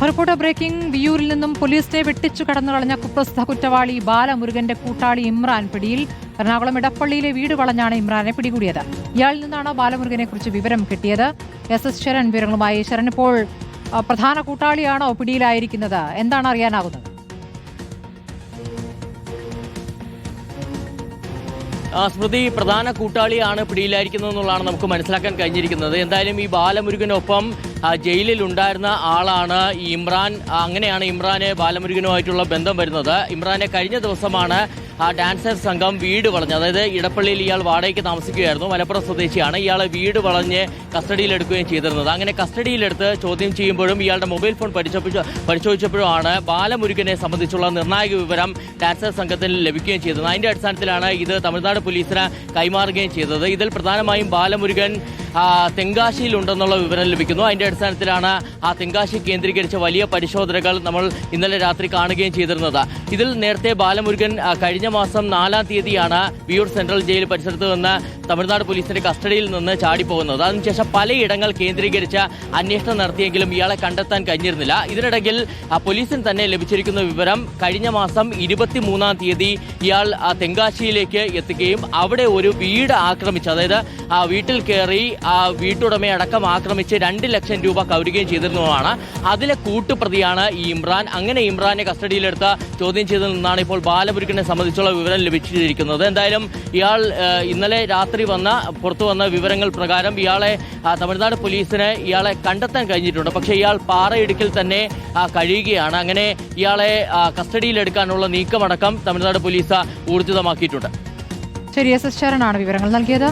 Reporter breaking. വിയൂരിൽ നിന്നും പോലീസിനെ വെട്ടിച്ചു കടന്നു കളഞ്ഞ കുപ്രസിദ്ധ കുറ്റവാളി ബാലമുരുകന്റെ കൂട്ടാളി ഇമ്രാൻ പിടിയിൽ. എറണാകുളം ഇടപ്പള്ളിയിലെ വീട് വളഞ്ഞാണ് ഇമ്രാനെ പിടികൂടിയത്. ഇയാളിൽ നിന്നാണ് ബാലമുരുകനെ കുറിച്ച് വിവരം കിട്ടിയത്. എസ് ശരൺ വിവരങ്ങളുമായി. ശരൺ, ഇപ്പോൾ പ്രധാന കൂട്ടാളിയാണോ പിടിയിലായിരിക്കുന്നത്? എന്താണ് അറിയാനാകുന്നത്? സ്മൃതി, പ്രധാന കൂട്ടാളിയാണ് പിടിയിലായിരിക്കുന്നത് എന്നുള്ളതാണ് നമുക്ക് മനസ്സിലാക്കാൻ കഴിഞ്ഞിരിക്കുന്നത്. എന്തായാലും ഈ ബാലമുരുകനൊപ്പം ജയിലിൽ ഉണ്ടായിരുന്ന ആളാണ് ഈ ഇമ്രാൻ. അങ്ങനെയാണ് ഇമ്രാന് ബാലമുരുകനുമായിട്ടുള്ള ബന്ധം വരുന്നത്. ഇമ്രാനെ കഴിഞ്ഞ ദിവസമാണ് ഡാൻസർ സംഘം വീട് വളഞ്ഞ്, അതായത് ഇടപ്പള്ളിയിൽ ഇയാൾ വാടകയ്ക്ക് താമസിക്കുകയായിരുന്നു, മലപ്പുറം സ്വദേശിയാണ്. ഇയാളെ വീട് വളഞ്ഞ് കസ്റ്റഡിയിലെടുക്കുകയും ചെയ്തിരുന്നത്. അങ്ങനെ കസ്റ്റഡിയിലെടുത്ത് ചോദ്യം ചെയ്യുമ്പോഴും ഇയാളുടെ മൊബൈൽ ഫോൺ പരിശോധിച്ചപ്പോഴുമാണ് ബാലമുരുകനെ സംബന്ധിച്ചുള്ള നിർണായക വിവരം ഡാൻസർ സംഘത്തിൽ ലഭിക്കുകയും ചെയ്തത്. അതിന്റെ അടിസ്ഥാനത്തിലാണ് ഇത് തമിഴ്നാട് പോലീസിന് കൈമാറുകയും ചെയ്തത്. ഇതിൽ പ്രധാനമായും ബാലമുരുകൻ തെങ്കാശിയിലുണ്ടെന്നുള്ള വിവരം ലഭിക്കുന്നു. അതിന്റെ അടിസ്ഥാനത്തിലാണ് ആ തെങ്കാശി കേന്ദ്രീകരിച്ച വലിയ പരിശോധനകൾ നമ്മൾ ഇന്നലെ രാത്രി കാണുകയും ചെയ്തിരുന്നത്. ഇതിൽ നേരത്തെ ബാലമുരുകൻ കഴിഞ്ഞ മാസം 4-ാം തീയതിയാണ് വിയൂർ സെൻട്രൽ ജയിൽ പരിസരത്ത് നിന്ന് തമിഴ്നാട് പോലീസിന്റെ കസ്റ്റഡിയിൽ നിന്ന് ചാടിപ്പോകുന്നത്. അതിനുശേഷം പലയിടങ്ങൾ കേന്ദ്രീകരിച്ച് അന്വേഷണം നടത്തിയെങ്കിലും ഇയാളെ കണ്ടെത്താൻ കഴിഞ്ഞിരുന്നില്ല. ഇതിനിടയിൽ പോലീസിന് തന്നെ ലഭിച്ചിരിക്കുന്ന വിവരം കഴിഞ്ഞ മാസം 23-ാം തീയതി ഇയാൾ തെങ്കാശിയിലേക്ക് എത്തുകയും അവിടെ ഒരു വീട് ആക്രമിച്ച്, അതായത് വീട്ടിൽ കയറി വീട്ടുടമയെ അടക്കം ആക്രമിച്ച് 2 ലക്ഷം രൂപ കവരുകയും ചെയ്തിരുന്നതാണ്. അതിലെ കൂട്ടുപ്രതിയാണ് ഈ ഇമ്രാൻ. അങ്ങനെ ഇമ്രാനെ കസ്റ്റഡിയിലെടുത്ത് ചോദ്യം ചെയ്തതിൽ നിന്നാണ് ഇപ്പോൾ ബാലമുരുകനെ സംബന്ധിച്ചുള്ള വിവരം ലഭിച്ചിരിക്കുന്നത്. എന്തായാലും ഇയാൾ ഇന്നലെ രാത്രി പുറത്തു വന്ന വിവരങ്ങൾ പ്രകാരം ഇയാളെ തമിഴ്നാട് പോലീസിന് ഇയാളെ കണ്ടെത്താൻ കഴിഞ്ഞിട്ടുണ്ട്. പക്ഷേ ഇയാൾ പാറയിടുക്കിൽ തന്നെ കഴിയുകയാണ്. അങ്ങനെ ഇയാളെ കസ്റ്റഡിയിലെടുക്കാനുള്ള നീക്കമടക്കം തമിഴ്നാട് പോലീസ് ഊർജിതമാക്കിയിട്ടുണ്ട്. ശരി, എസ് ശരണാണ് വിവരങ്ങൾ നൽകിയത്.